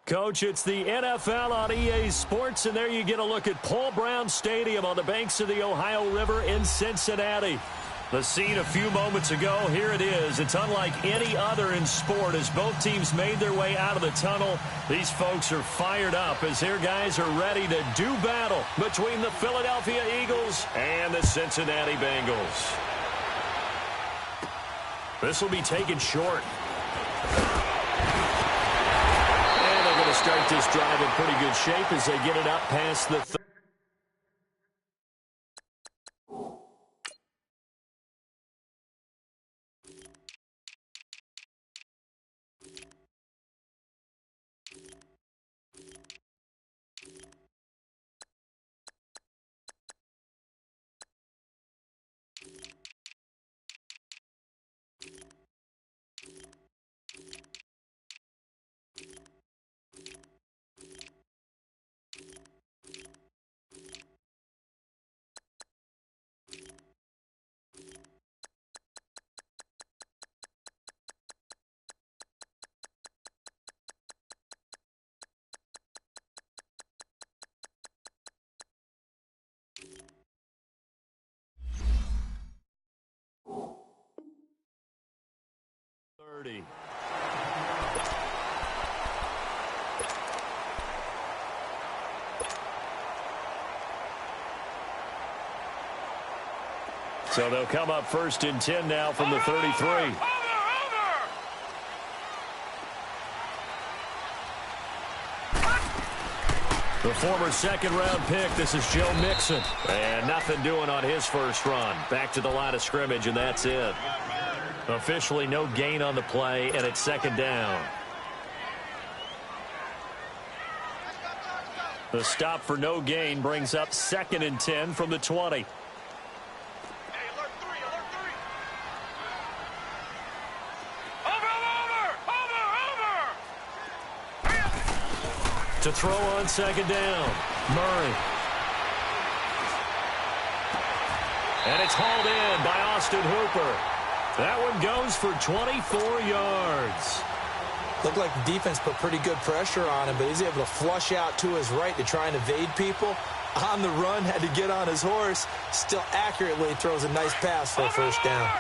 Coach, it's the NFL on EA Sports, and there you get a look at Paul Brown Stadium on the banks of the Ohio River in Cincinnati. The scene a few moments ago, here it is. It's unlike any other in sport as both teams made their way out of the tunnel. These folks are fired up as their guys are ready to do battle between the Philadelphia Eagles and the Cincinnati Bengals. This will be taken short. Start this drive in pretty good shape as they get it up past the 30. So they'll come up 1st and 10 now from the 33. The former second-round pick, this is Joe Mixon. And nothing doing on his first run. Back to the line of scrimmage, and that's it. Officially no gain on the play, and it's 2nd down. The stop for no gain brings up 2nd and 10 from the 20. To throw on 2nd down, Murray. And it's hauled in by Austin Hooper. That one goes for 24 yards. Looked like the defense put pretty good pressure on him, but he's able to flush out to his right to try and evade people. On the run, had to get on his horse. Still accurately throws a nice pass for a 1st down.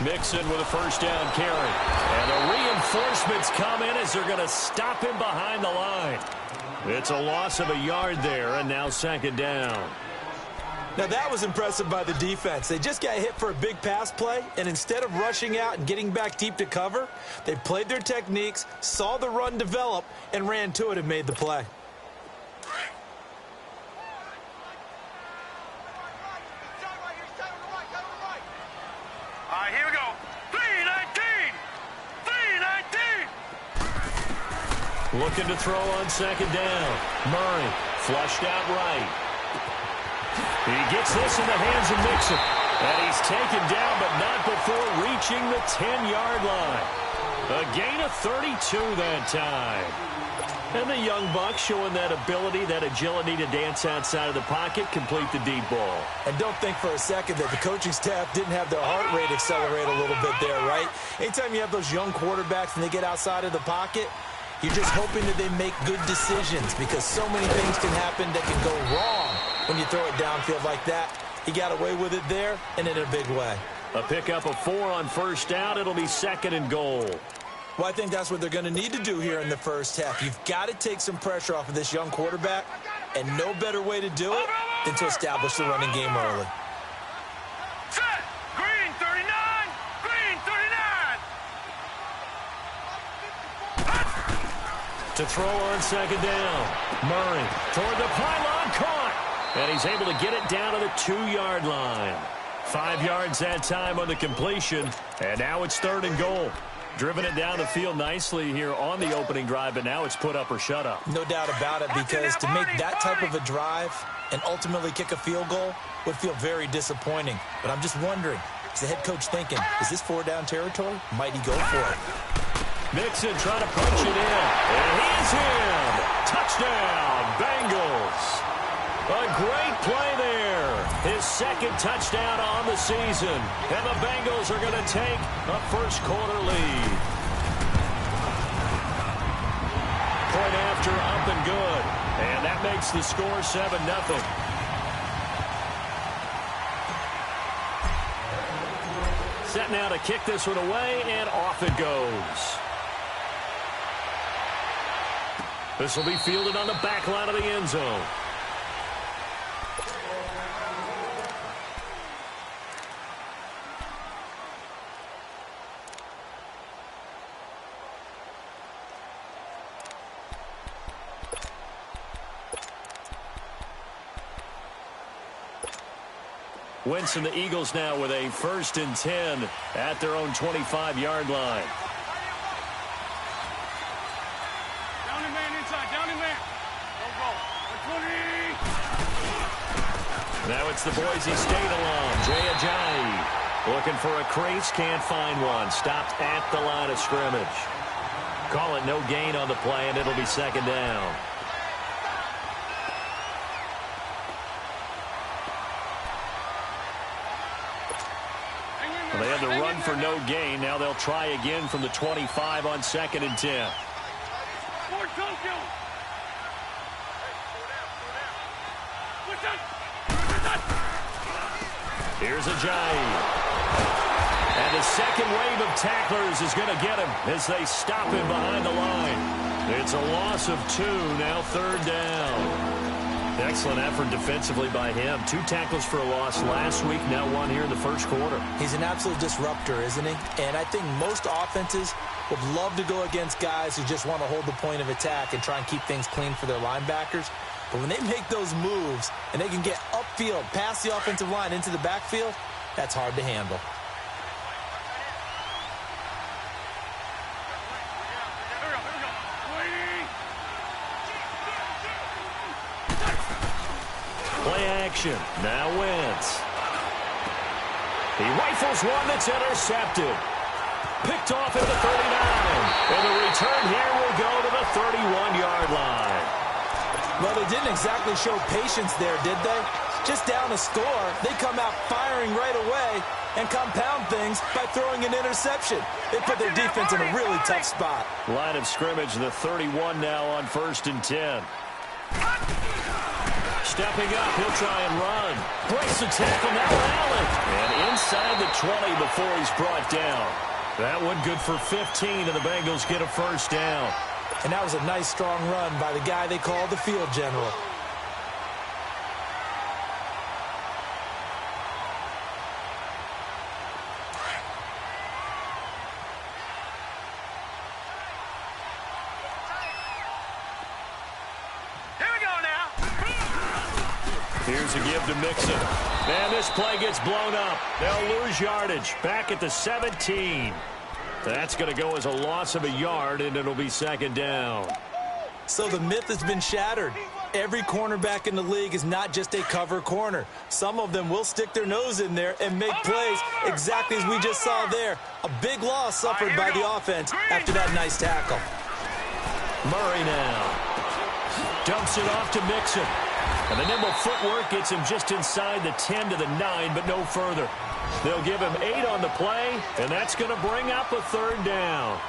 Mixon with a 1st down carry. And the reinforcements come in as they're going to stop him behind the line. It's a loss of a yard there, and now 2nd down. Now that was impressive by the defense. They just got hit for a big pass play, and instead of rushing out and getting back deep to cover, they played their techniques, saw the run develop, and ran to it and made the play. Here we go. 3-19. 3-19. Looking to throw on 2nd down. Murray flushed out right. He gets this in the hands of Mixon. And he's taken down, but not before reaching the 10-yard line. A gain of 32 that time. And the young buck showing that ability, that agility to dance outside of the pocket, complete the deep ball. And don't think for a second that the coaching staff didn't have their heart rate accelerate a little bit there, right? Anytime you have those young quarterbacks and they get outside of the pocket, you're just hoping that they make good decisions because so many things can happen that can go wrong when you throw it downfield like that. He got away with it there and in a big way. A pickup of 4 on 1st down. It'll be 2nd and goal. Well, I think that's what they're going to need to do here in the 1st half. You've got to take some pressure off of this young quarterback, and no better way to do it than to establish the running game early. Set. Green 39. Green 39. To throw on 2nd down. Murray toward the pylon, caught. And he's able to get it down to the 2-yard line. 5 yards that time on the completion, and now it's 3rd and goal. Driven it down the field nicely here on the opening drive, but now it's put up or shut up. No doubt about it, because to make that type of a drive and ultimately kick a field goal would feel very disappointing. But I'm just wondering, is the head coach thinking, is this 4-down territory? Might he go for it? Mixon trying to punch it in. And he's in. Touchdown, Bengals. A great play there. His second touchdown on the season. And the Bengals are going to take a first-quarter lead. Point after, up and good. And that makes the score 7-0. Set now to kick this one away, and off it goes. This will be fielded on the back line of the end zone. Wentz and the Eagles now with a 1st and 10 at their own 25-yard line. Down the man inside, down the man. Go. 20. Now it's the Boise State alum, Jay Ajayi. Looking for a crease, can't find one. Stopped at the line of scrimmage. Call it no gain on the play, and it'll be 2nd down. They had to run for no gain. Now they'll try again from the 25 on 2nd and 10. Here's Ajayi. And the second wave of tacklers is going to get him as they stop him behind the line. It's a loss of 2, now 3rd down. Excellent effort defensively by him. 2 tackles for a loss last week, now 1 here in the first quarter. He's an absolute disruptor, isn't he? And I think most offenses would love to go against guys who just want to hold the point of attack and try and keep things clean for their linebackers. But when they make those moves and they can get upfield, past the offensive line into the backfield, that's hard to handle. Play action. Now Wentz. He rifles one that's intercepted. Picked off at the 39. And the return here will go to the 31-yard line. Well, they didn't exactly show patience there, did they? Just down a score, they come out firing right away and compound things by throwing an interception. They put their defense in a really tough spot. Line of scrimmage, the 31 now on 1st and 10. Stepping up, he'll try and run. Breaks the tackle, now Allen. And inside the 20 before he's brought down. That one good for 15, and the Bengals get a 1st down. And that was a nice, strong run by the guy they call the field general. Here's a give to Mixon. And this play gets blown up. They'll lose yardage. Back at the 17. That's going to go as a loss of a yard, and it'll be 2nd down. So the myth has been shattered. Every cornerback in the league is not just a cover corner. Some of them will stick their nose in there and make plays exactly as we just saw there. A big loss suffered by the offense after that nice tackle. Murray now. Dumps it off to Mixon. And the nimble footwork gets him just inside the 10 to the 9, but no further. They'll give him 8 on the play, and that's going to bring up a 3rd down.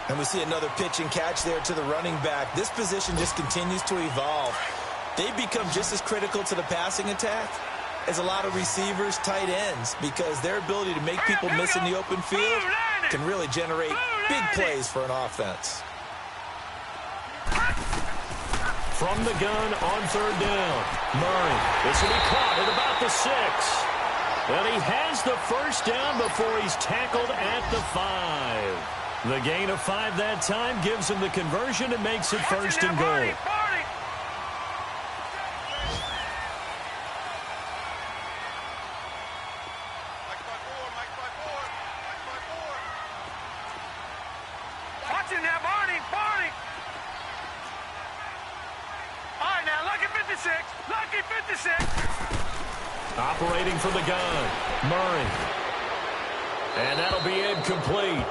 And we see another pitch and catch there to the running back. This position just continues to evolve. They've become just as critical to the passing attack as a lot of receivers, tight ends, because their ability to make people miss in the open field can really generate big plays for an offense. From the gun on 3rd down. Murray. This will be caught at about the 6. And he has the 1st down before he's tackled at the 5. The gain of 5 that time gives him the conversion and makes it 1st and goal. Watching that, Barney. All right, now, lucky 56. Lucky 56. Operating from the gun. Murray. And that'll be incomplete.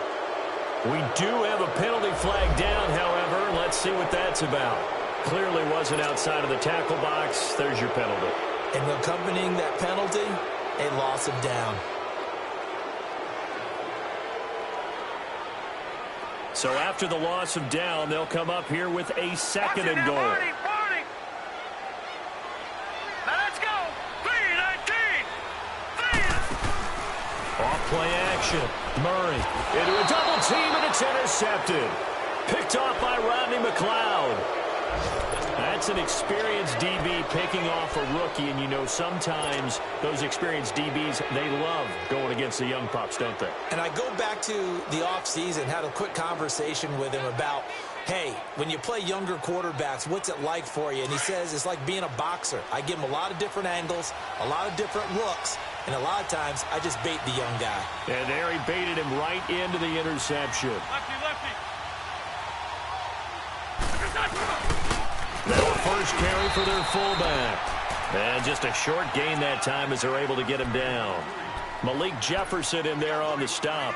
We do have a penalty flag down, however. Let's see what that's about. clearly wasn't outside of the tackle box. There's your penalty. And accompanying that penalty, a loss of down. So after the loss of down, they'll come up here with a second and goal. Now let's go. 3-19. Off play action. Murray into a double team, and it's intercepted. Picked off by Rodney McLeod. That's an experienced DB picking off a rookie, and you know sometimes those experienced DBs, they love going against the young pups, don't they? And I go back to the offseason, had a quick conversation with him about, hey, when you play younger quarterbacks, what's it like for you? And he says it's like being a boxer. I give him a lot of different angles, a lot of different looks, and a lot of times I just bait the young guy. And there he baited him right into the interception. Lefty. Now a first carry for their fullback. And just a short gain that time as they're able to get him down. Malik Jefferson in there on the stop.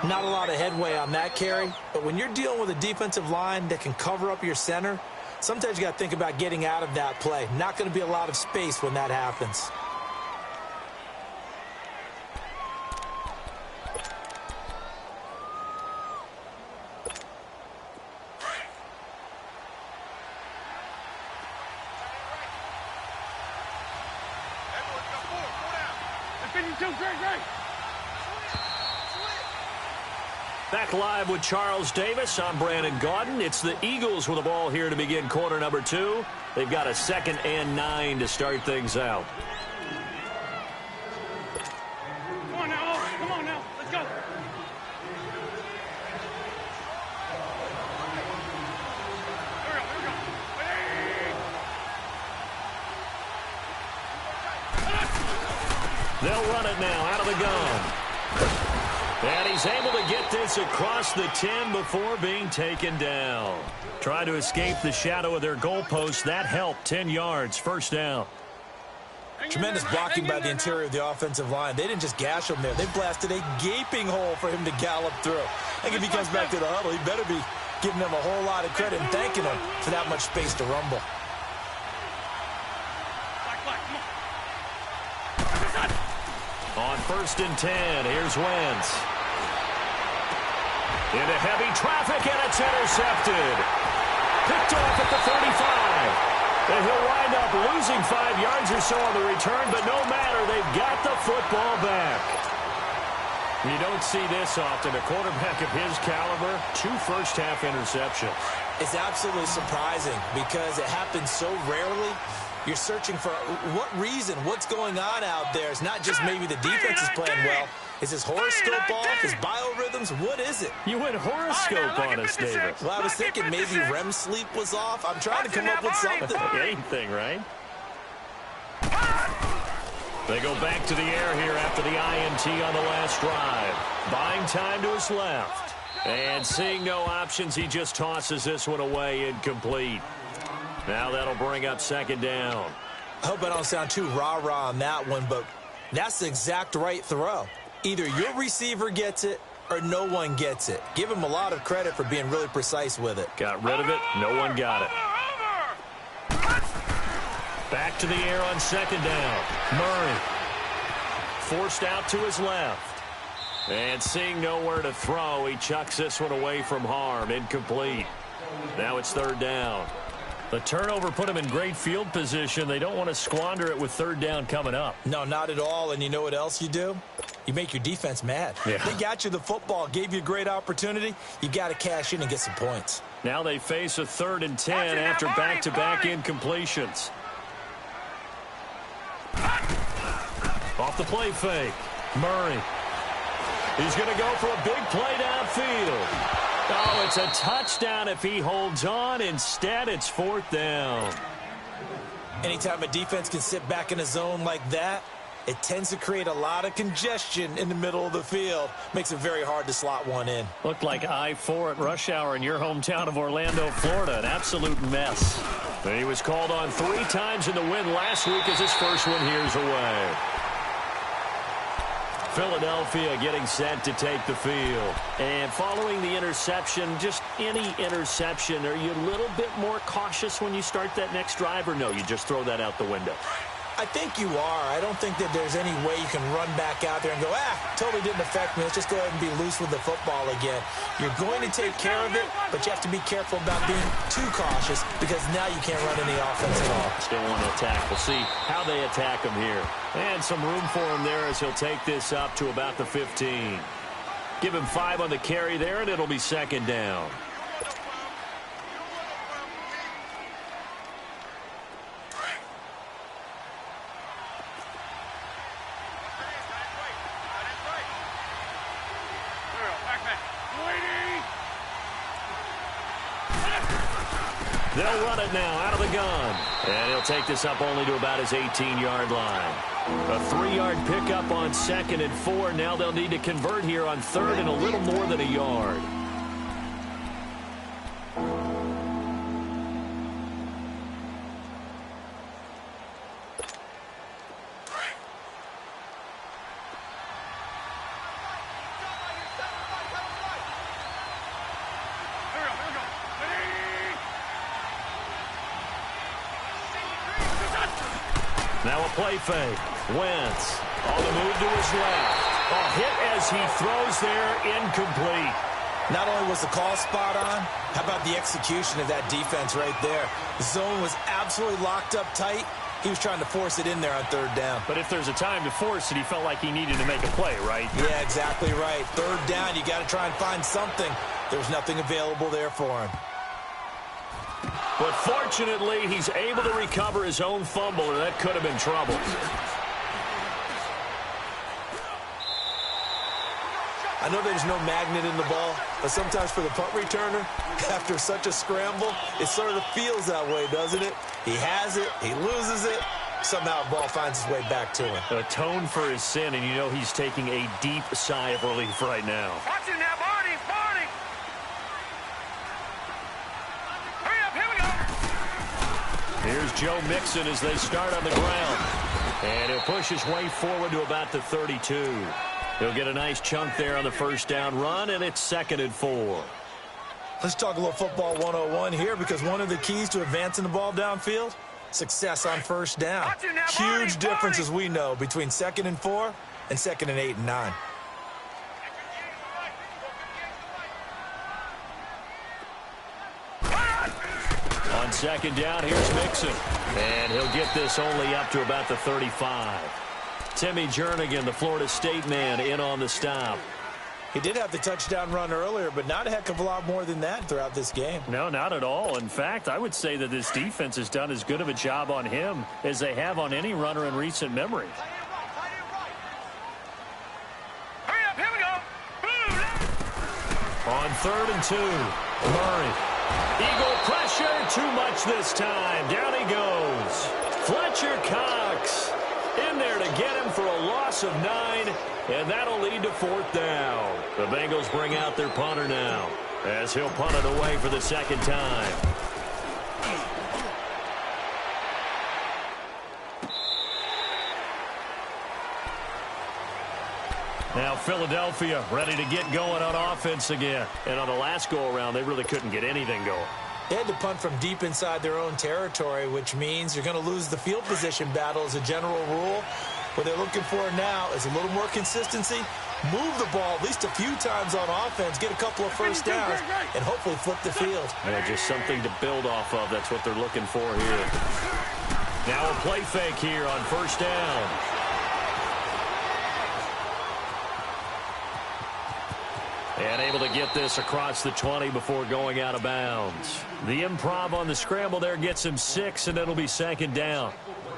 Not a lot of headway on that carry, but when you're dealing with a defensive line that can cover up your center, sometimes you got to think about getting out of that play. Not going to be a lot of space when that happens. Back live with Charles Davis. I'm Brandon Gaudin. It's the Eagles with the ball here to begin quarter number 2. They've got a 2nd and 9 to start things out. Come on now. Let's go. They'll run it now out of the gun. And he's able to get this across the 10 before being taken down. Trying to escape the shadow of their goalpost. That helped. 10 yards, first down. Tremendous blocking by the interior of the offensive line. They didn't just gash him there. They blasted a gaping hole for him to gallop through. I think if he comes back to the huddle, he better be giving them a whole lot of credit and thanking them for that much space to rumble. On 1st and 10, here's Wentz. Into heavy traffic, and it's intercepted. Picked off at the 35. And he'll wind up losing 5 yards or so on the return, but no matter, they've got the football back. You don't see this often. A quarterback of his caliber, 2 first-half interceptions. It's absolutely surprising because it happens so rarely. You're searching for what reason, what's going on out there. It's not just maybe the defense is playing well. Is his horoscope off? His biorhythms? What is it? You went horoscope on us, David. Well, I was thinking maybe REM sleep was off. I'm trying to come up with something. Anything, right? They go back to the air here after the INT on the last drive. Buying time to his left. And seeing no options, he just tosses this one away, incomplete. Now that'll bring up 2nd down. I hope I don't sound too rah-rah on that one, but that's the exact right throw. Either your receiver gets it or no one gets it. Give him a lot of credit for being really precise with it. Got rid of it. No one got it. Back to the air on 2nd down. Murray forced out to his left. And seeing nowhere to throw, he chucks this one away from harm. Incomplete. Now it's 3rd down. The turnover put him in great field position. They don't want to squander it with 3rd down coming up. No, not at all. And you know what else you do? You make your defense mad. Yeah. They got you the football, gave you a great opportunity. You got to cash in and get some points. Now they face a 3rd and 10 after back-to-back incompletions. Off the play fake. Murray. He's going to go for a big play downfield. Oh, it's a touchdown if he holds on. Instead, it's 4th down. Anytime a defense can sit back in a zone like that, it tends to create a lot of congestion in the middle of the field. Makes it very hard to slot one in. Looked like I-4 at rush hour in your hometown of Orlando, Florida. An absolute mess. And he was called on 3 times in the win last week as his first one here's away. Philadelphia getting set to take the field. And following the interception, just any interception, are you a little bit more cautious when you start that next drive, or no, you just throw that out the window? I think you are. I don't think that there's any way you can run back out there and go, totally didn't affect me. Let's just go ahead and be loose with the football again. You're going to take care of it, but you have to be careful about being too cautious because now you can't run any offense at all. Still want to attack. We'll see how they attack him here. And some room for him there as he'll take this up to about the 15. Give him 5 on the carry there, and it'll be second down. They'll run it now out of the gun. And he'll take this up only to about his 18-yard line. A 3-yard pickup on 2nd and 4. Now they'll need to convert here on 3rd and a little more than a yard. Now a play fake. Wentz on the move to his left. A hit as he throws there, incomplete. Not only was the call spot on, how about the execution of that defense right there? The zone was absolutely locked up tight. He was trying to force it in there on 3rd down. But if there's a time to force it, he felt like he needed to make a play, right? Yeah, exactly right. 3rd down, you got to try and find something. There's nothing available there for him. But fortunately, he's able to recover his own fumble, or that could have been trouble. I know there's no magnet in the ball, but sometimes for the punt returner, after such a scramble, it sort of feels that way, doesn't it? He has it, he loses it, somehow the ball finds its way back to him. Atone for his sin, and you know he's taking a deep sigh of relief right now. Watch it now, Barney! Barney! Hurry up, here we go! Here's Joe Mixon as they start on the ground. And he'll push his way forward to about the 32. He'll get a nice chunk there on the 1st down run, and it's 2nd and 4. Let's talk a little football 101 here, because one of the keys to advancing the ball downfield, success on 1st down. Huge difference, as we know, between 2nd and 4 and 2nd and 8 and 9. On 2nd down, here's Mixon. And he'll get this only up to about the 35. Timmy Jernigan, the Florida State man, in on the stop. He did have the touchdown run earlier, but not a heck of a lot more than that throughout this game. No, not at all. In fact, I would say that this defense has done as good of a job on him as they have on any runner in recent memory. Hurry up, here we go! On 3rd and 2, Murray. Eagle pressure, too much this time. Down he goes. Fletcher Cox in there to get him for a loss of 9, and that'll lead to 4th down. The Bengals bring out their punter now as he'll punt it away for the 2nd time. Now Philadelphia ready to get going on offense again. And on the last go-around, they really couldn't get anything going. They had to punt from deep inside their own territory, which means you're going to lose the field position battle as a general rule. What they're looking for now is a little more consistency, move the ball at least a few times on offense, get a couple of 1st downs, and hopefully flip the field. Yeah, just something to build off of. That's what they're looking for here. Now a play fake here on 1st down. And able to get this across the 20 before going out of bounds. The improv on the scramble there gets him 6, and it'll be 2nd down.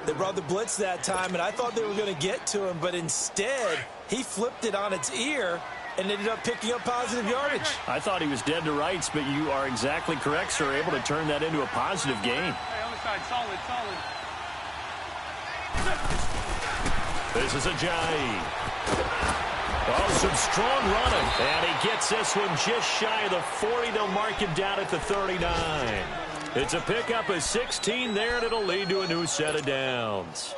They brought the blitz that time, and I thought they were going to get to him, but instead, he flipped it on its ear and ended up picking up positive yardage. I thought he was dead to rights, but you are exactly correct, sir. Able to turn that into a positive gain. Hey, other side, solid, solid. This is Ajayi. Oh, some strong running. And he gets this one just shy of the 40. They'll mark him down at the 39. It's a pickup of 16 there, and it'll lead to a new set of downs.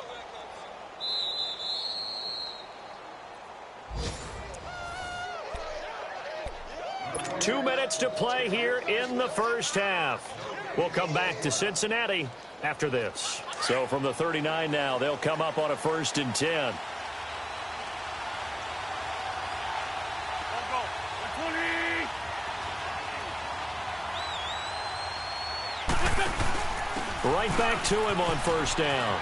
2 minutes to play here in the first half. We'll come back to Cincinnati after this. So from the 39 now, they'll come up on a 1st and 10. Right back to him on 1st down.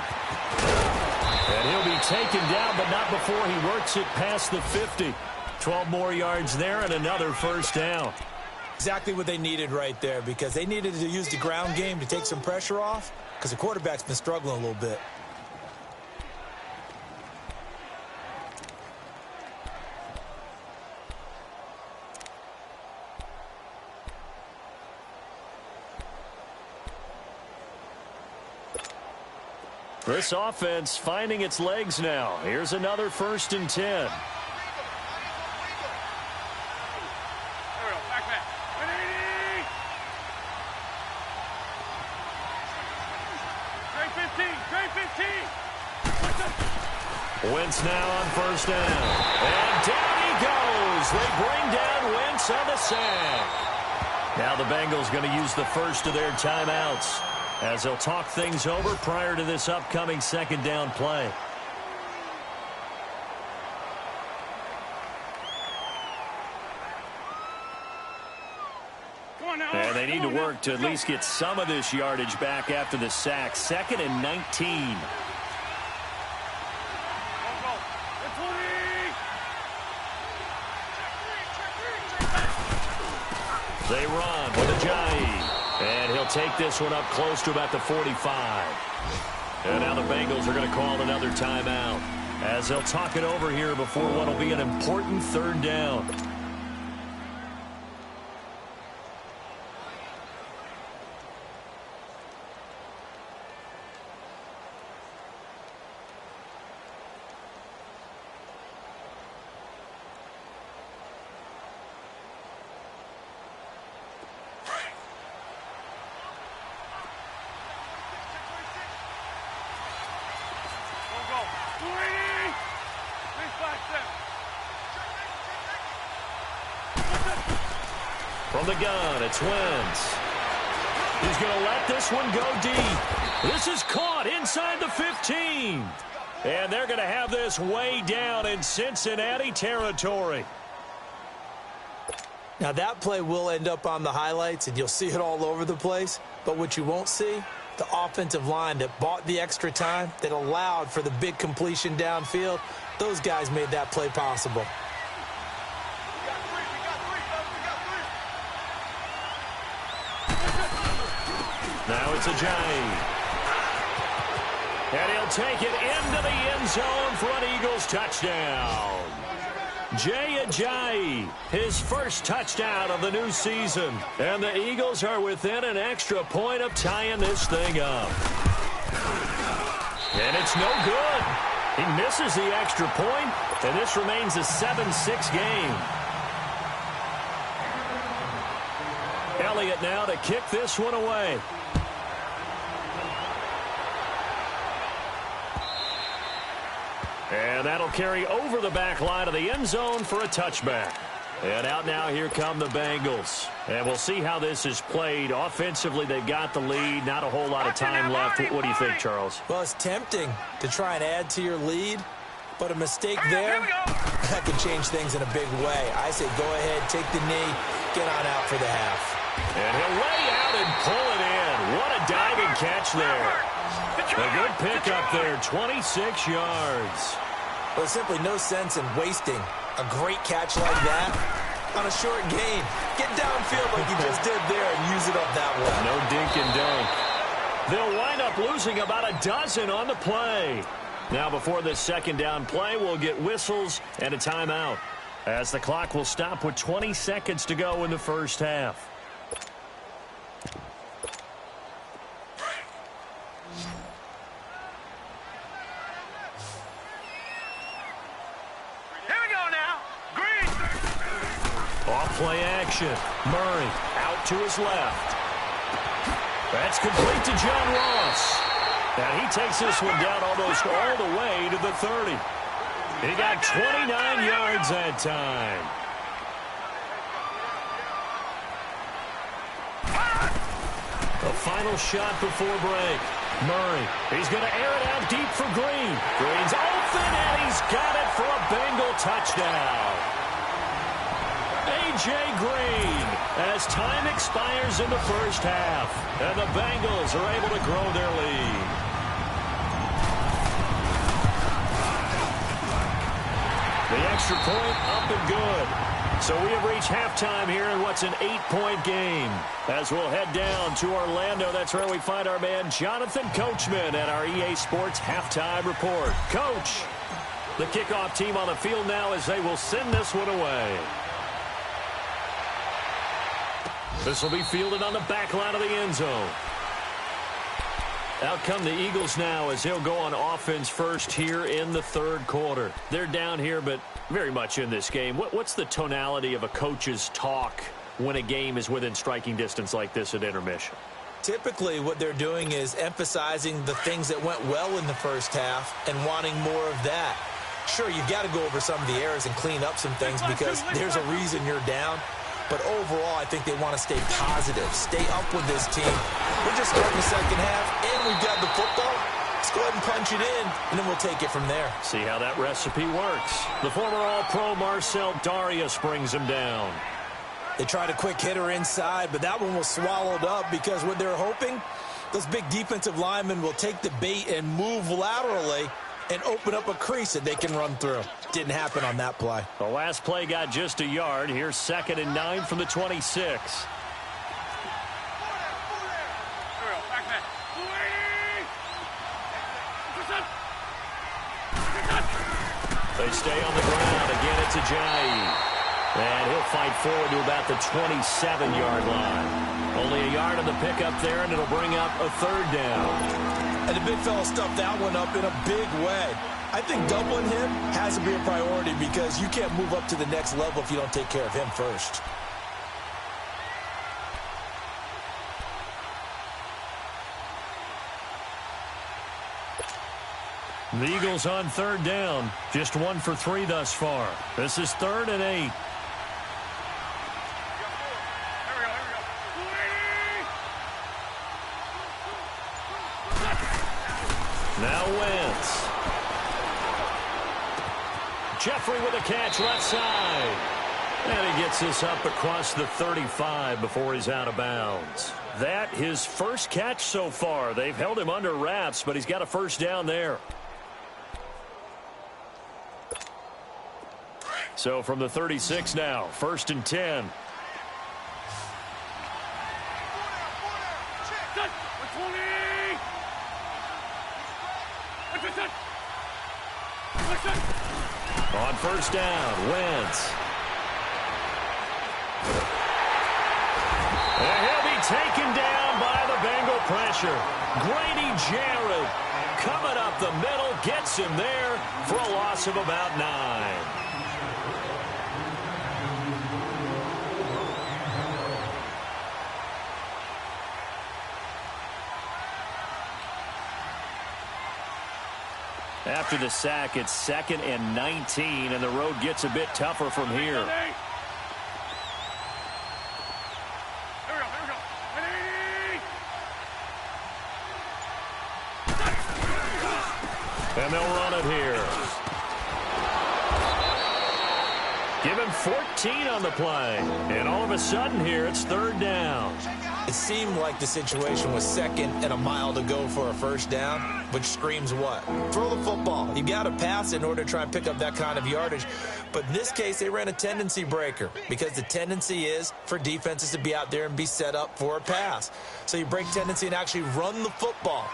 And he'll be taken down, but not before he works it past the 50. 12 more yards there and another 1st down. Exactly what they needed right there, because they needed to use the ground game to take some pressure off, because the quarterback's been struggling a little bit. This offense finding its legs now. Here's another 1st and 10. Wentz now on 1st down. And down he goes. They bring down Wentz on the sack. Now the Bengals going to use the first of their timeouts as they'll talk things over prior to this upcoming 2nd down play. And they need to work to at least get some of this yardage back after the sack. 2nd and 19. They run with Ajayi. And he'll take this one up close to about the 45. And now the Bengals are going to call another timeout as they'll talk it over here before what will be an important 3rd down. From the gun, it's Wentz. He's going to let this one go deep. This is caught inside the 15. And they're going to have this way down in Cincinnati territory. Now that play will end up on the highlights, and you'll see it all over the place. But what you won't see, the offensive line that bought the extra time, that allowed for the big completion downfield, those guys made that play possible. Now it's Ajayi. And he'll take it into the end zone for an Eagles touchdown. Jay Ajayi, his first touchdown of the new season. And the Eagles are within an extra point of tying this thing up. And it's no good. He misses the extra point, and this remains a 7-6 game. Elliott now to kick this one away. And that'll carry over the back line of the end zone for a touchback. And out now, here come the Bengals. And we'll see how this is played. Offensively, they've got the lead. Not a whole lot of time left. What do you think, Charles? Well, it's tempting to try and add to your lead, but a mistake there, that could change things in a big way. I say go ahead, take the knee, get on out for the half. And he'll lay out and pull it in. What a diving catch there. A good pickup there, 26 yards. Well, simply no sense in wasting a great catch like that on a short gain. Get downfield like you just did there and use it up that way. No dink and dunk. They'll wind up losing about a dozen on the play. Now before this 2nd down play, we'll get whistles and a timeout as the clock will stop with 20 seconds to go in the first half. Play action. Murray out to his left. That's complete to John Ross. And he takes this one down almost all the way to the 30. He got 29 yards that time. A final shot before break. Murray, he's going to air it out deep for Green. Green's open, and he's got it for a Bengal touchdown. A.J. Green, as time expires in the first half, and the Bengals are able to grow their lead. The extra point up and good. So we have reached halftime here in what's an 8-point game. As we'll head down to Orlando, that's where we find our man Jonathan Coachman at our EA Sports Halftime Report. Coach, the kickoff team on the field now as they will send this one away. This will be fielded on the back line of the end zone. Out come the Eagles now as they'll go on offense first here in the third quarter. They're down here, but very much in this game. What's the tonality of a coach's talk when a game is within striking distance like this at intermission? Typically, what they're doing is emphasizing the things that went well in the first half and wanting more of that. Sure, you've got to go over some of the errors and clean up some things because there's a reason you're down. But overall, I think they want to stay positive, stay up with this team. We're just starting the second half, and we've got the football. Let's go ahead and punch it in, and then we'll take it from there. See how that recipe works. The former All-Pro Marcel Darius brings him down. They tried a quick hitter inside, but that one was swallowed up because what they're hoping, those big defensive linemen will take the bait and move laterally and open up a crease that they can run through. Didn't happen on that play. The last play got just a yard. Here's 2nd and 9 from the 26. They stay on the ground. Again, it's Ajayi. And he'll fight forward to about the 27-yard line. Only a yard on the pickup there, and it'll bring up a 3rd down. And the big fella stuffed that one up in a big way. I think doubling him has to be a priority because you can't move up to the next level if you don't take care of him first. The Eagles on 3rd down. Just 1 for 3 thus far. This is 3rd and 8. Now Wentz. Jeffrey with a catch left side. And he gets this up across the 35 before he's out of bounds. That his first catch so far. They've held him under wraps, but he's got a 1st down there. So from the 36 now, 1st and 10. On 1st down, Wentz. And he'll be taken down by the Bengal pressure. Grady Jarrett coming up the middle, gets him there for a loss of about 9. After the sack, it's 2nd and 19, and the road gets a bit tougher from here. And they'll run it here. Give him 14 on the play. And all of a sudden here, it's 3rd down. It seemed like the situation was 2nd and a mile to go for a 1st down, which screams what? Throw the football. You got to pass in order to try and pick up that kind of yardage. But in this case, they ran a tendency breaker because the tendency is for defenses to be out there and be set up for a pass. So you break tendency and actually run the football.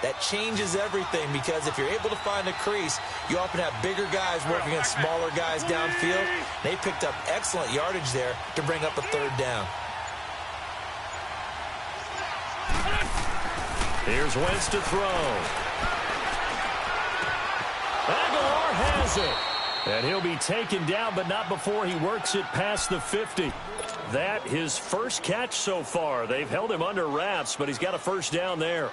That changes everything because if you're able to find a crease, you often have bigger guys working against smaller guys downfield. They picked up excellent yardage there to bring up a 3rd down. Here's Wentz to throw. Aguilar has it. And he'll be taken down, but not before he works it past the 50. That his first catch so far. They've held him under wraps, but he's got a 1st down there.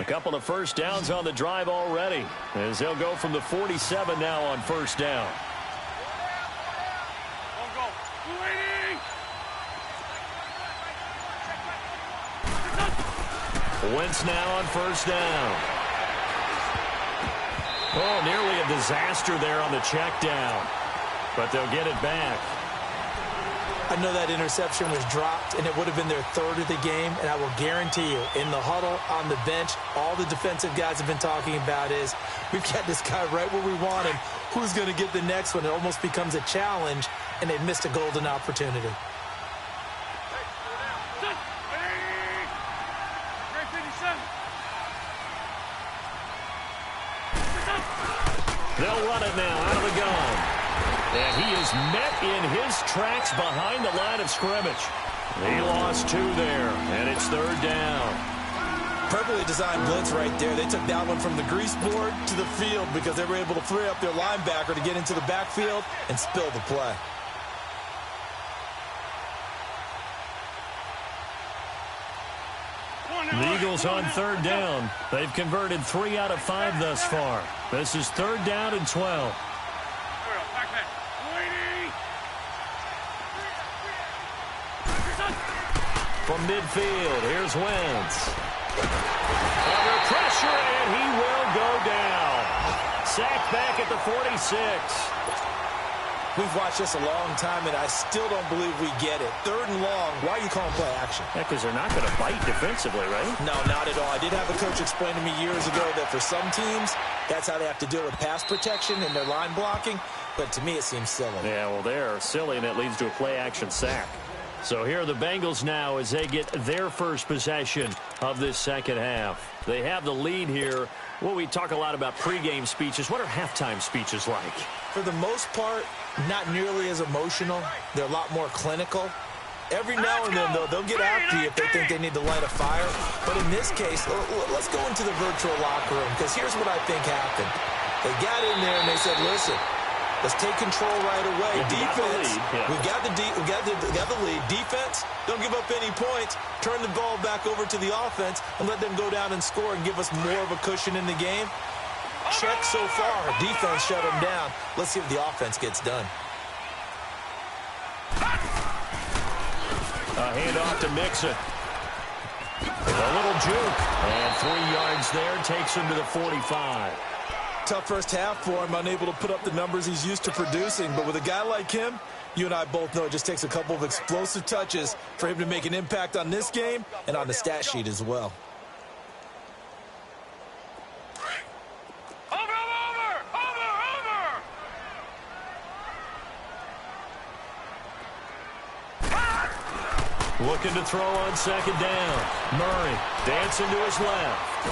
A couple of first downs on the drive already, as they'll go from the 47 now on first down. Wentz now on first down. Oh, nearly a disaster there on the check down, but they'll get it back. I know that interception was dropped, and it would have been their third of the game, and I will guarantee you, in the huddle, on the bench, all the defensive guys have been talking about is, we've got this guy right where we want him. Who's going to get the next one? It almost becomes a challenge, and they've missed a golden opportunity. They'll run it now out of the gun. And he is met in his tracks behind the line of scrimmage. He lost 2 there, and it's third down. Perfectly designed blitz right there. They took that one from the grease board to the field because they were able to free up their linebacker to get into the backfield and spill the play. The Eagles on third down. They've converted 3 out of 5 thus far. This is third down and 12. From midfield, here's Wentz. Under pressure, and he will go down. Sacked back at the 46. We've watched this a long time, and I still don't believe we get it. Third and long, why are you calling play action? Yeah, because they're not going to bite defensively, right? No, not at all. I did have a coach explain to me years ago that for some teams, that's how they have to deal with pass protection and their line blocking. But to me, it seems silly. Yeah, well, they're silly, and it leads to a play-action sack. So here are the Bengals now as they get their first possession of this second half. They have the lead here. Well, we talk a lot about pregame speeches. What are halftime speeches like? For the most part, not nearly as emotional. They're a lot more clinical. Every now and then, though, they'll get after you if they think they need to light a fire. But in this case, let's go into the virtual locker room, because here's what I think happened. They got in there and they said, listen, let's take control right away. Defense, we've got the lead. Defense, don't give up any points. Turn the ball back over to the offense and let them go down and score and give us more of a cushion in the game. Check so far. Defense shut them down. Let's see if the offense gets done. A handoff to Mixon. A little juke. And 3 yards there takes him to the 45. Tough first half for him, unable to put up the numbers he's used to producing. But with a guy like him, you and I both know it just takes a couple of explosive touches for him to make an impact on this game and on the stat sheet as well. Looking to throw on second down. Murray dancing to his left.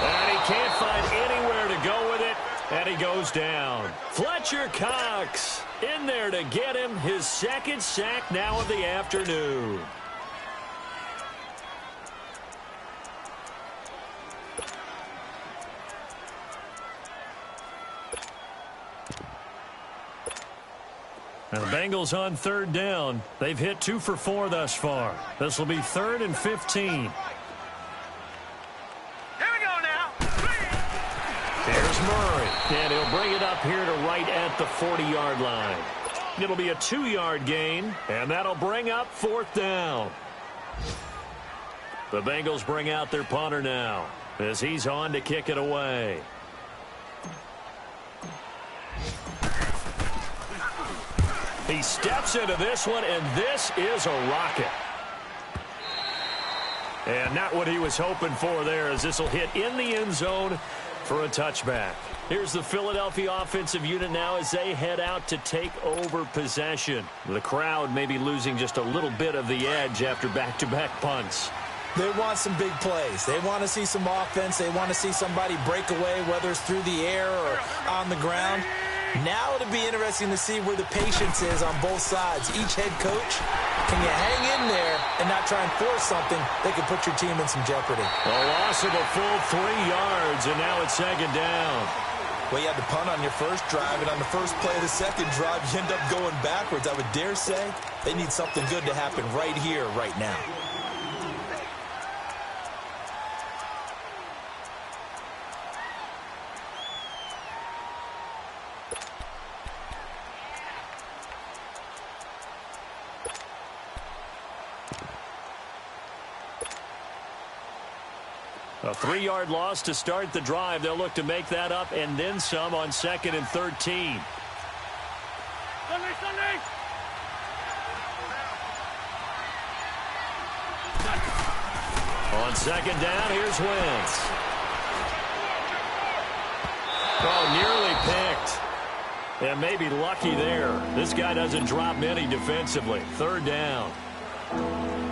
And he can't find anywhere to go with it. And he goes down. Fletcher Cox in there to get him his second sack now of the afternoon. Now the Bengals on third down. They've hit 2 for 4 thus far. This will be 3rd and 15. Here we go now. Here's Murray. And he'll bring it up here to right at the 40-yard line. It'll be a 2-yard gain, and that'll bring up 4th down. The Bengals bring out their punter now as he's on to kick it away. He steps into this one, and this is a rocket. And not what he was hoping for there, as this will hit in the end zone for a touchback. Here's the Philadelphia offensive unit now as they head out to take over possession. The crowd may be losing just a little bit of the edge after back-to-back punts. They want some big plays. They want to see some offense. They want to see somebody break away, whether it's through the air or on the ground. Now it'll be interesting to see where the patience is on both sides. Each head coach, can you hang in there and not try and force something that could put your team in some jeopardy? A loss of a full 3 yards, and now it's second down. Well, you had to punt on your first drive, and on the first play of the second drive, you end up going backwards. I would dare say they need something good to happen right here, right now. A 3-yard loss to start the drive. They'll look to make that up and then some on 2nd and 13. Sunday. On 2nd down, here's Wentz. Oh, nearly picked. And maybe lucky there. This guy doesn't drop many defensively. 3rd down.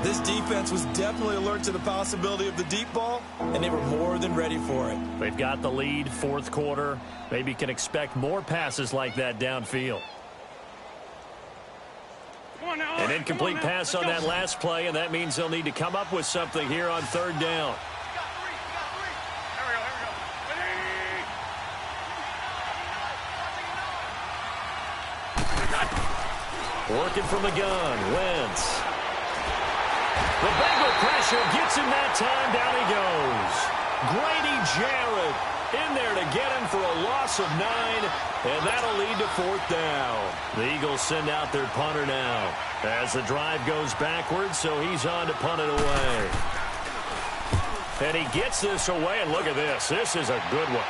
This defense was definitely alert to the possibility of the deep ball, and they were more than ready for it. They've got the lead, 4th quarter. Maybe can expect more passes like that downfield. An incomplete pass on that last play, and that means they'll need to come up with something here on 3rd down. Working from the gun, Wentz. The Bengal pressure gets him that time. Down he goes. Grady Jarrett in there to get him for a loss of 9, and that'll lead to 4th down. The Eagles send out their punter now as the drive goes backwards, so he's on to punt it away. And he gets this away, and look at this. This is a good one.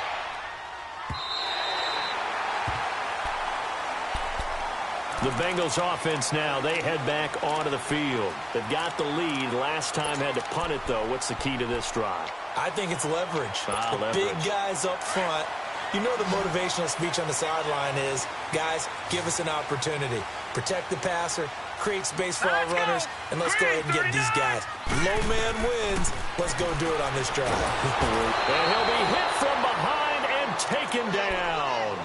The Bengals offense now, they head back onto the field. They've got the lead. Last time had to punt it, though. What's the key to this drive? I think it's leverage. Leverage. Big guys up front. You know the motivational speech on the sideline is, guys, give us an opportunity. Protect the passer, create space for our runners, and let's go ahead and get these guys. Low man wins. Let's go do it on this drive. And he'll be hit from behind and taken down.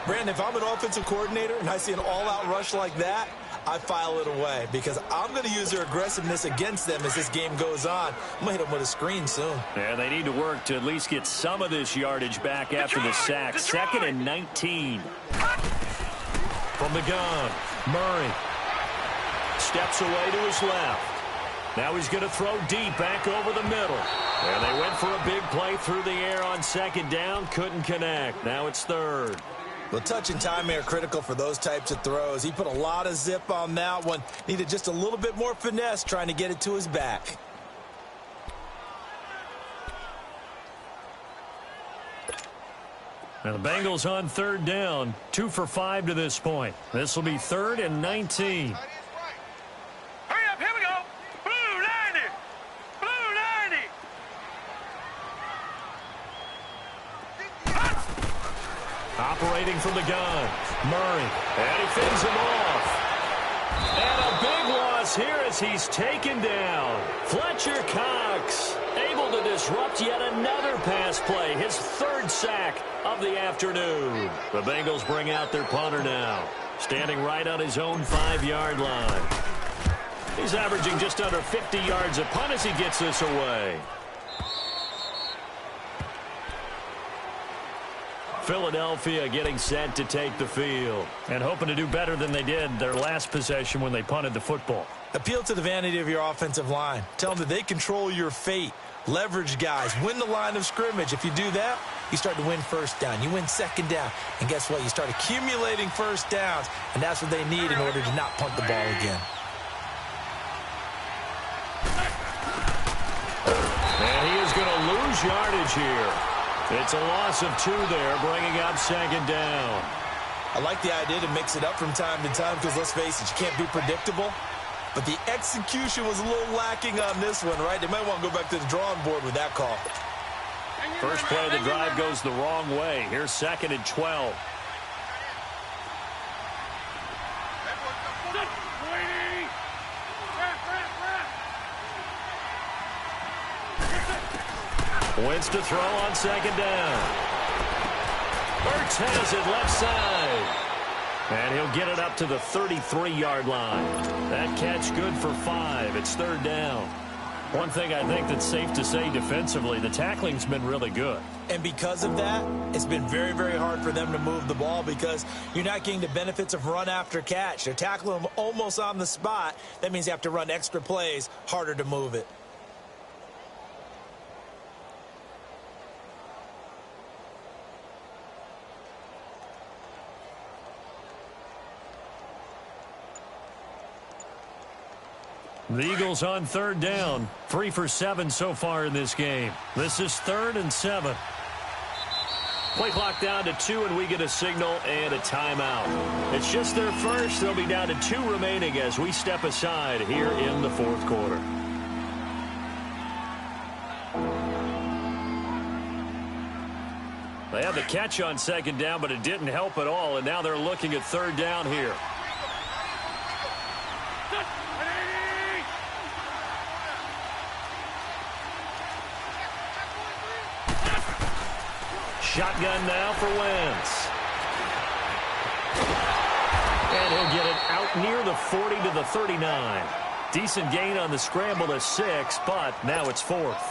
Brandon, if I'm an offensive coordinator and I see an all-out rush like that, I file it away because I'm going to use their aggressiveness against them as this game goes on. I'm going to hit them with a screen soon. Yeah, they need to work to at least get some of this yardage back after the sack. 2nd and 19. From the gun, Murray steps away to his left. Now he's going to throw deep back over the middle. And they went for a big play through the air on 2nd down. Couldn't connect. Now it's 3rd. Well, touch and timing are critical for those types of throws. He put a lot of zip on that one. Needed just a little bit more finesse trying to get it to his back. Now the Bengals on 3rd down. 2 for 5 to this point. This will be 3rd and 19. Hurry up, here we go. Blue 90. Blue 90. Operating from the gun, Murray, and he fins him off. And a big loss here as he's taken down. Fletcher Cox able to disrupt yet another pass play, his 3rd sack of the afternoon. The Bengals bring out their punter now, standing right on his own 5-yard line. He's averaging just under 50 yards a punt as he gets this away. Philadelphia getting set to take the field and hoping to do better than they did their last possession when they punted the football. Appeal to the vanity of your offensive line. Tell them that they control your fate. Leverage guys. Win the line of scrimmage. If you do that, you start to win 1st down. You win 2nd down. And guess what? You start accumulating 1st downs, and that's what they need in order to not punt the ball again. And he is going to lose yardage here. It's a loss of 2 there, bringing up 2nd down. I like the idea to mix it up from time to time because, let's face it, you can't be predictable. But the execution was a little lacking on this one, right? They might want to go back to the drawing board with that call. First play of the drive goes the wrong way. Here's 2nd and 12. Wentz to throw on 2nd down. Ertz has it left side. And he'll get it up to the 33-yard line. That catch good for 5. It's 3rd down. One thing I think that's safe to say defensively, the tackling's been really good. And because of that, it's been very, very hard for them to move the ball because you're not getting the benefits of run after catch. They're tackling them almost on the spot. That means you have to run extra plays, harder to move it. The Eagles on third down. 3 for 7 so far in this game. This is 3rd and 7. Play clock down to 2, and we get a signal and a timeout. It's just their first. They'll be down to 2 remaining as we step aside here in the 4th quarter. They had the catch on 2nd down, but it didn't help at all, and now they're looking at 3rd down here. Shotgun now for Wentz. And he'll get it out near the 40 to the 39. Decent gain on the scramble to 6, but now it's 4th.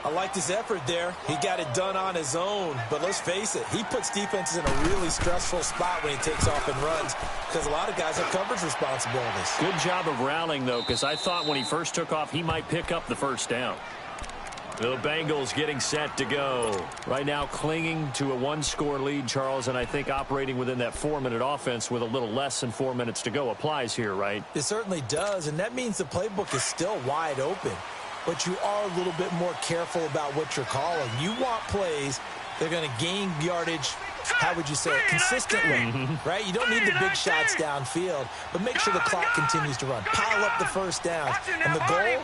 I liked his effort there. He got it done on his own. But let's face it, he puts defenses in a really stressful spot when he takes off and runs because a lot of guys have coverage responsibilities. Good job of rallying, though, because I thought when he first took off, he might pick up the 1st down. The Bengals getting set to go. Right now clinging to a 1-score lead, Charles, and I think operating within that 4-minute offense with a little less than 4 minutes to go applies here, right? It certainly does, and that means the playbook is still wide open. But you are a little bit more careful about what you're calling. You want plays that are going to gain yardage, how would you say it, consistently, right? You don't need the big shots downfield, but make sure the clock continues to run. Pile up the 1st downs, and the goal,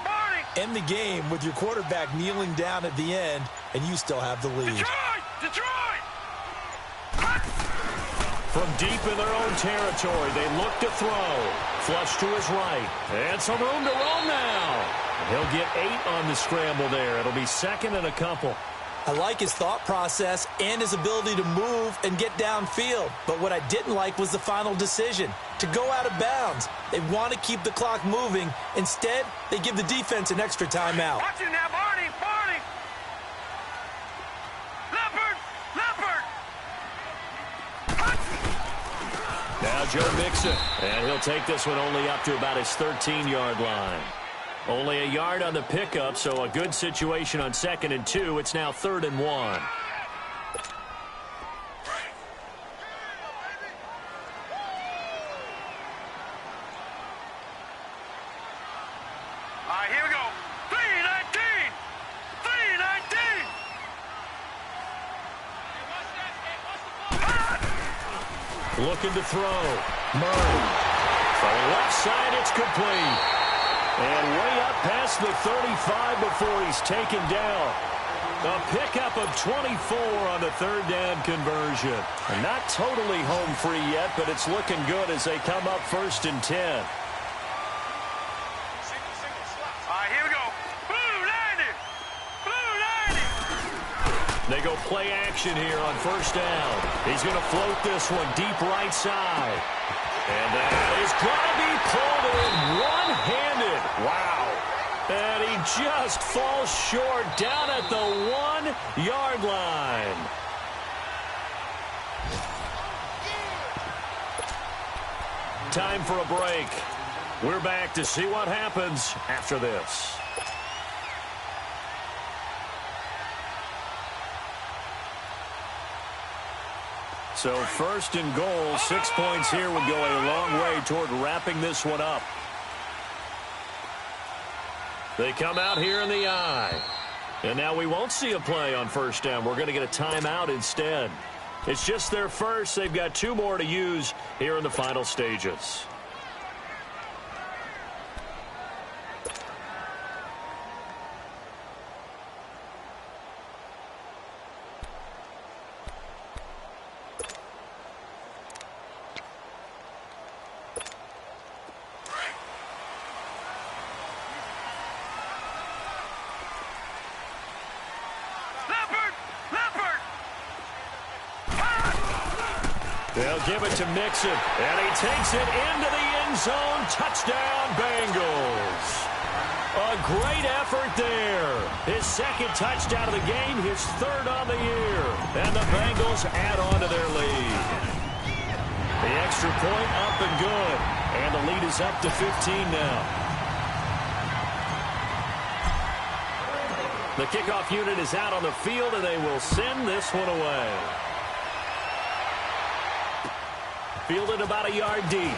end the game with your quarterback kneeling down at the end, and you still have the lead. Detroit! From deep in their own territory, they look to throw. Flush to his right. And some room to roam now. He'll get 8 on the scramble there. It'll be 2nd and a couple. I like his thought process and his ability to move and get downfield. But what I didn't like was the final decision, to go out of bounds. They want to keep the clock moving. Instead, they give the defense an extra timeout. Watch it now, Barney! Barney! Leopard! Now Joe Mixon. And he'll take this one only up to about his 13-yard line. Only a yard on the pickup, so a good situation on 2nd and 2. It's now 3rd and 1. All right, here we go. 3-19! 3-19! Looking to throw. Murray. For the left side, it's complete. And way up past the 35 before he's taken down. A pickup of 24 on the 3rd down conversion. And not totally home free yet, but it's looking good as they come up 1st and 10. All right, here we go. Blue 90! Blue 90! They go play action here on 1st down. He's going to float this one deep right side. And that is going to be pulled in one-handed. Wow. And he just falls short down at the 1-yard line. Time for a break. We're back to see what happens after this. So 1st and goal, 6 points here would go a long way toward wrapping this one up. They come out here in the eye. And now we won't see a play on 1st down. We're going to get a timeout instead. It's just their first. They've got 2 more to use here in the final stages. They'll give it to Mixon, and he takes it into the end zone. Touchdown, Bengals. A great effort there. His 2nd touchdown of the game, his 3rd on the year. And the Bengals add on to their lead. The extra point up and good. And the lead is up to 15 now. The kickoff unit is out on the field, and they will send this one away. Fielded about a yard deep.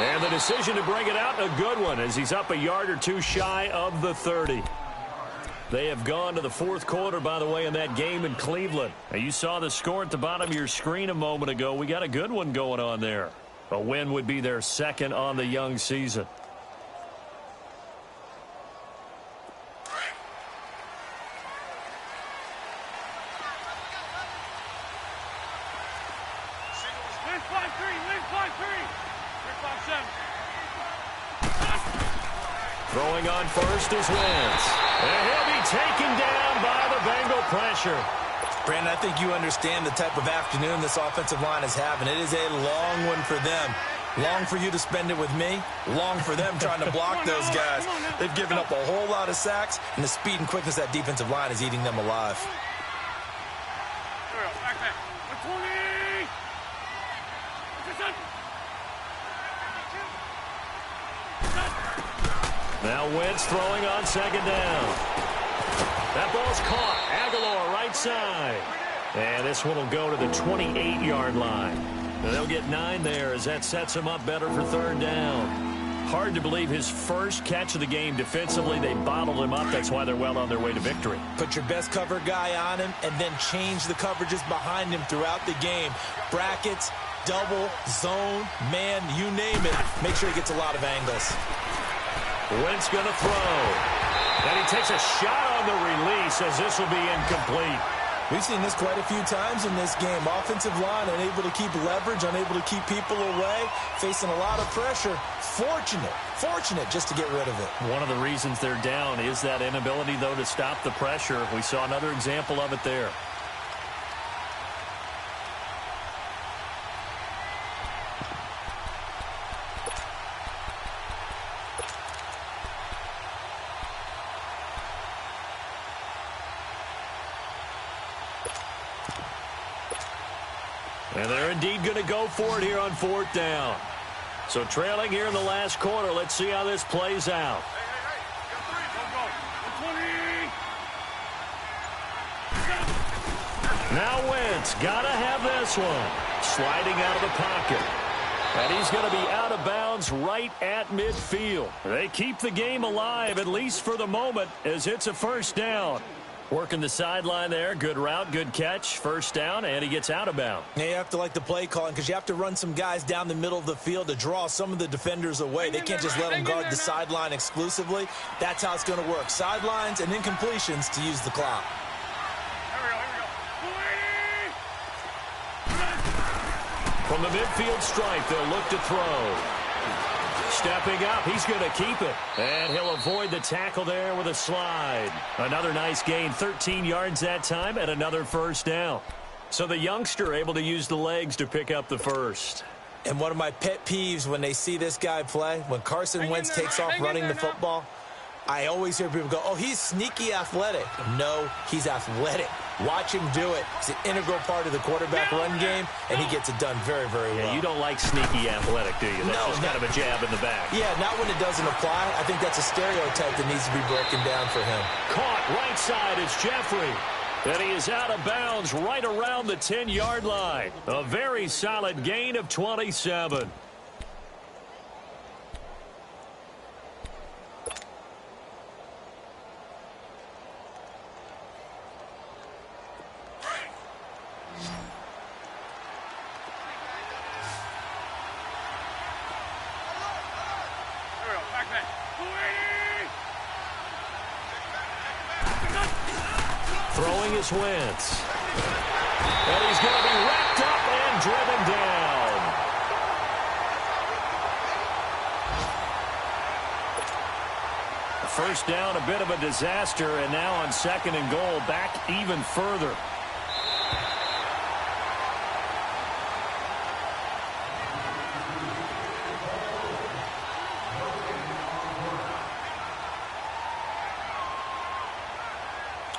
And the decision to bring it out, a good one, as he's up a yard or two shy of the 30. They have gone to the fourth quarter, by the way, in that game in Cleveland. Now, you saw the score at the bottom of your screen a moment ago. We got a good one going on there. A win would be their second on the young season. Throwing on first is Wentz. And he'll be taken down by the Bengal pressure. Brandon, I think you understand the type of afternoon this offensive line is having. It is a long one for them. Long for you to spend it with me. Long for them trying to block those guys. They've given up a whole lot of sacks, and the speed and quickness of that defensive line is eating them alive. Now Wentz throwing on second down. That ball's caught. Aguilar right side. And this one will go to the 28-yard line. And they'll get 9 there as that sets him up better for third down. Hard to believe his first catch of the game defensively. They bottled him up. That's why they're well on their way to victory. Put your best cover guy on him and then change the coverages behind him throughout the game. Brackets, double, zone, man, you name it. Make sure he gets a lot of angles. Wentz going to throw. And he takes a shot on the release as this will be incomplete. We've seen this quite a few times in this game. Offensive line unable to keep leverage, unable to keep people away, facing a lot of pressure. Fortunate just to get rid of it. One of the reasons they're down is that inability, though, to stop the pressure. We saw another example of it there. And they're indeed going to go for it here on fourth down. So trailing here in the last quarter. Let's see how this plays out. Now Wentz got to have this one. Sliding out of the pocket. And he's going to be out of bounds right at midfield. They keep the game alive, at least for the moment, as it's a first down. Working the sideline there. Good route, good catch. First down, and he gets out of bounds. Yeah, you have to like the play calling because you have to run some guys down the middle of the field to draw some of the defenders away. They can't just let them guard the sideline exclusively. That's how it's going to work. Sidelines and incompletions to use the clock. From the midfield stripe, they'll look to throw. Stepping up, he's going to keep it. And he'll avoid the tackle there with a slide. Another nice gain, 13 yards that time, and another first down. So the youngster able to use the legs to pick up the first. And one of my pet peeves when they see this guy play, when Carson Wentz takes off running the football, I always hear people go, oh, he's sneaky athletic. No, he's athletic. Watch him do it. It's an integral part of the quarterback run game, and he gets it done very, very well. Yeah, you don't like sneaky athletic, do you? That's just kind of a jab in the back. Yeah, not when it doesn't apply. I think that's a stereotype that needs to be broken down for him. Caught right side is Jeffrey. And he is out of bounds right around the 10-yard line. A very solid gain of 27. Throwing is Wentz. And he's going to be wrapped up and driven down. First down, a bit of a disaster, and now on second and goal, back even further.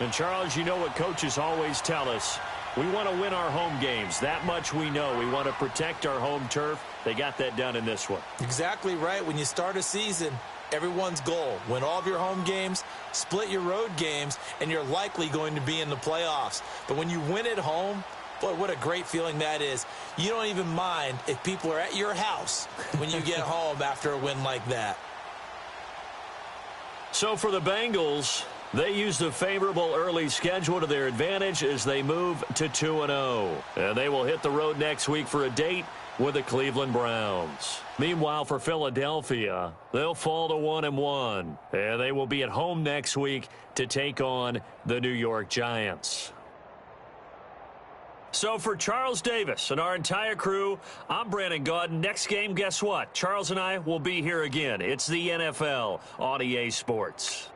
And, Charles, you know what coaches always tell us. We want to win our home games. That much we know. We want to protect our home turf. They got that done in this one. Exactly right. When you start a season, everyone's goal, win all of your home games, split your road games, and you're likely going to be in the playoffs. But when you win at home, Boy, what a great feeling that is. You don't even mind if people are at your house when you get home after a win like that. So for the Bengals, they used a favorable early schedule to their advantage as they move to 2-0. And they will hit the road next week for a date with the Cleveland Browns. Meanwhile, for Philadelphia, they'll fall to 1-1. And they will be at home next week to take on the New York Giants. So for Charles Davis and our entire crew, I'm Brandon Gaudin. Next game, guess what? Charles and I will be here again. It's the NFL on EA Sports.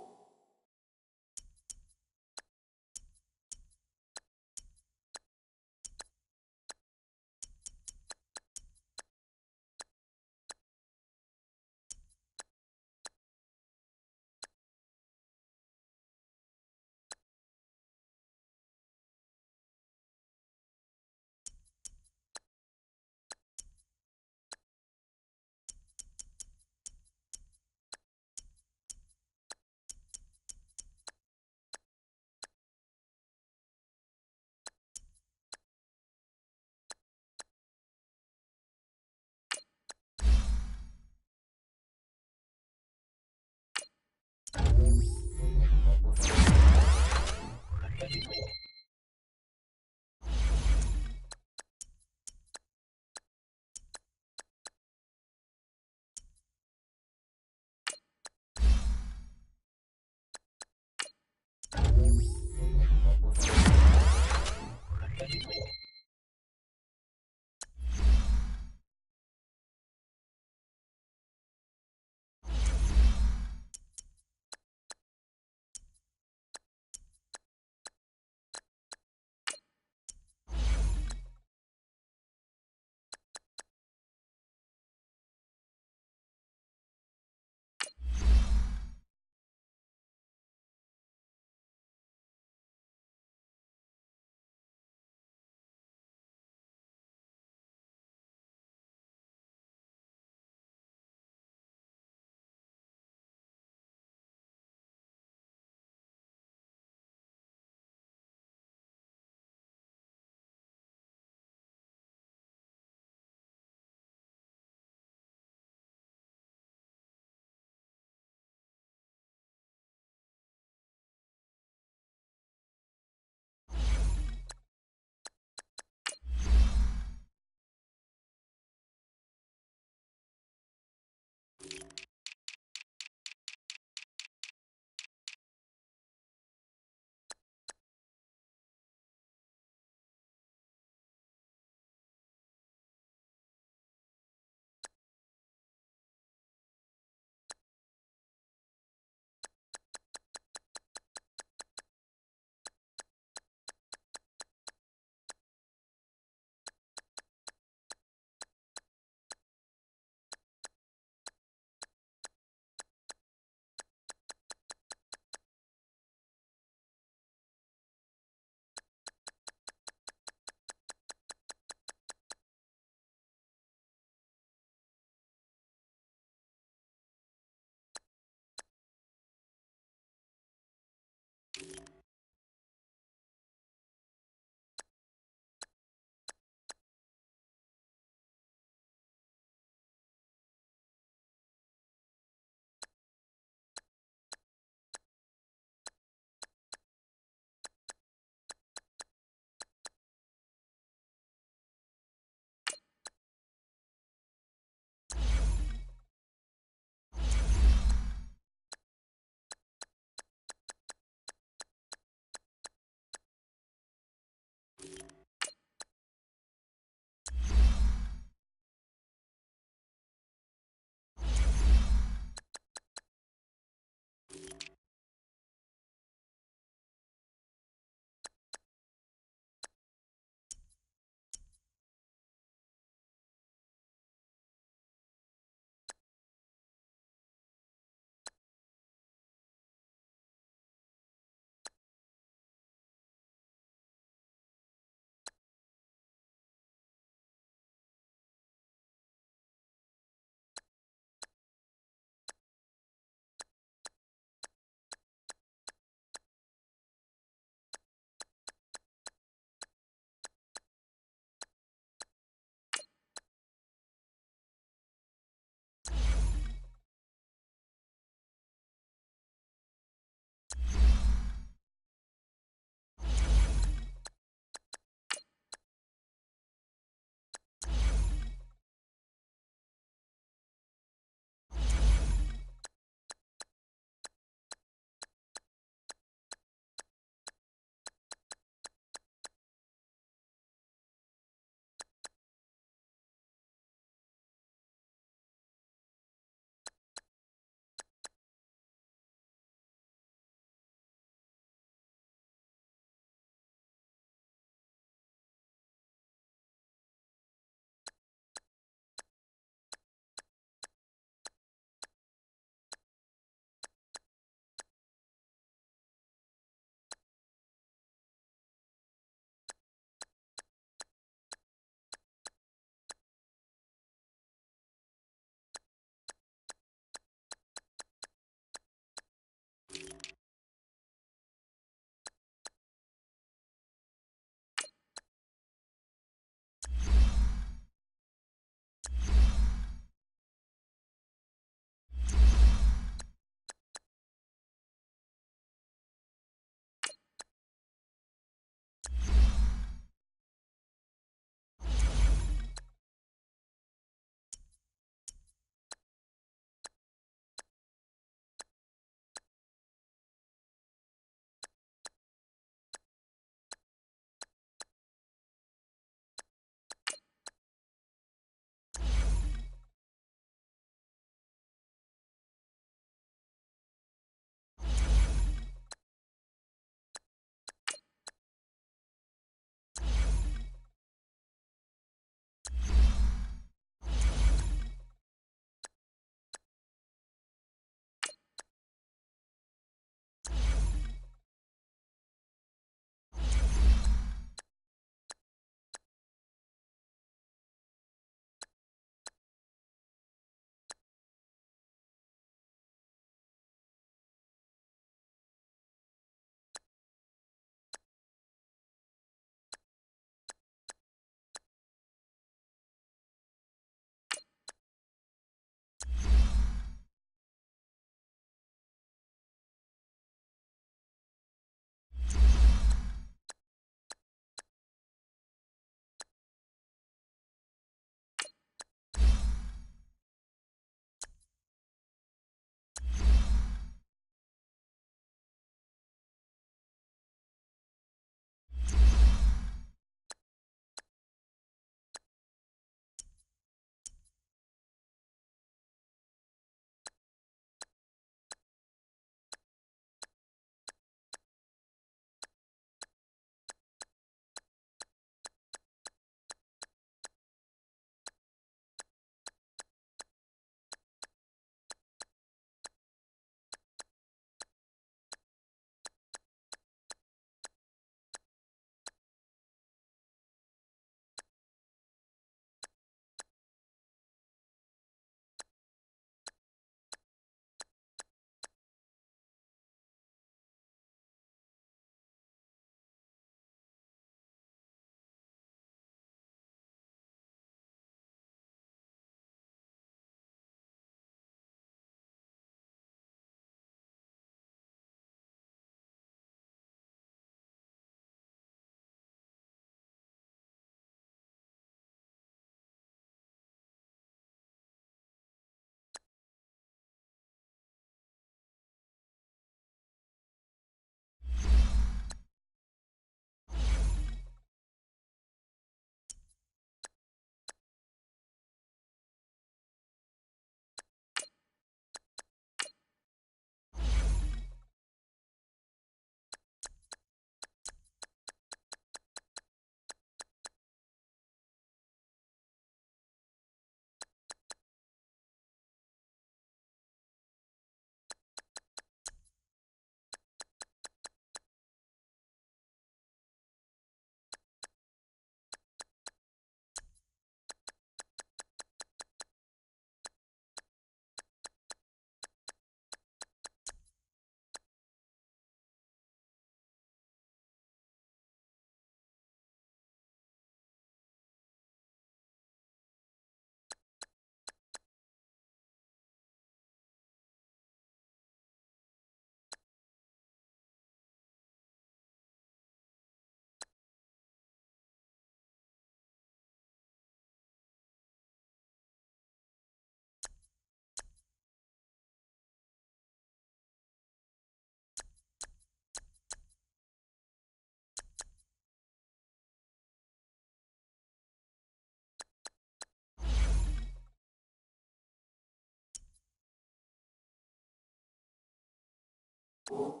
you